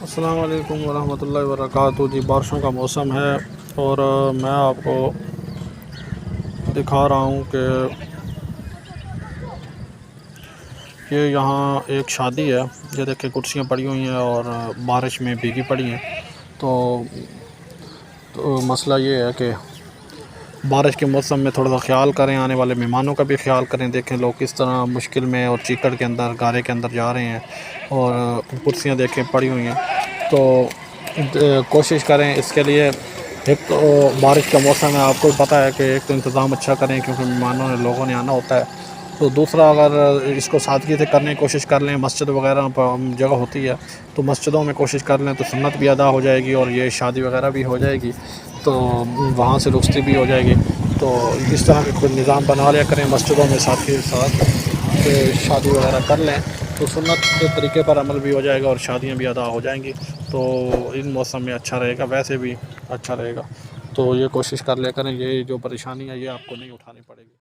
السلام علیکم ورحمۃ اللہ وبرکاتہ۔ جی بارشوں کا موسم ہے اور میں آپ کو دکھا رہا ہوں کہ یہ یہاں ایک شادی ہے۔ یہ دیکھیں کرسیاں پڑی ہوئی ہیں اور بارش میں بھیگی پڑی ہیں۔ تو مسئلہ یہ ہے کہ بارش کے موسم میں تھوڑا سا خیال کریں، آنے والے مہمانوں کا بھی خیال کریں۔ دیکھیں لوگ کس طرح مشکل میں اور چیکڑ کے اندر، گارے کے اندر جا رہے ہیں اور کرسیاں دیکھیں پڑی ہوئی ہیں۔ تو کوشش کریں اس کے لیے، ایک تو بارش کا موسم ہے، آپ کو پتہ ہے کہ ایک تو انتظام اچھا کریں کیونکہ مہمانوں نے، لوگوں نے آنا ہوتا ہے۔ تو دوسرا، اگر اس کو سادگی سے کرنے کی کوشش کر لیں، مسجد وغیرہ پر جگہ ہوتی ہے تو مسجدوں میں کوشش کر لیں تو سنت بھی ادا ہو جائے گی اور یہ شادی وغیرہ بھی ہو جائے گی، تو وہاں سے رخصتی بھی ہو جائے گی۔ تو اس طرح کے کوئی نظام بنا لیا کریں مسجدوں میں، ساتھ ہی ساتھ کہ شادی وغیرہ کر لیں تو سنت کے طریقے پر عمل بھی ہو جائے گا اور شادیاں بھی ادا ہو جائیں گی۔ تو ان موسم میں اچھا رہے گا، ویسے بھی اچھا رہے گا۔ تو یہ کوشش کر لیا کریں، یہ جو پریشانی ہے یہ آپ کو نہیں اٹھانی پڑے گی۔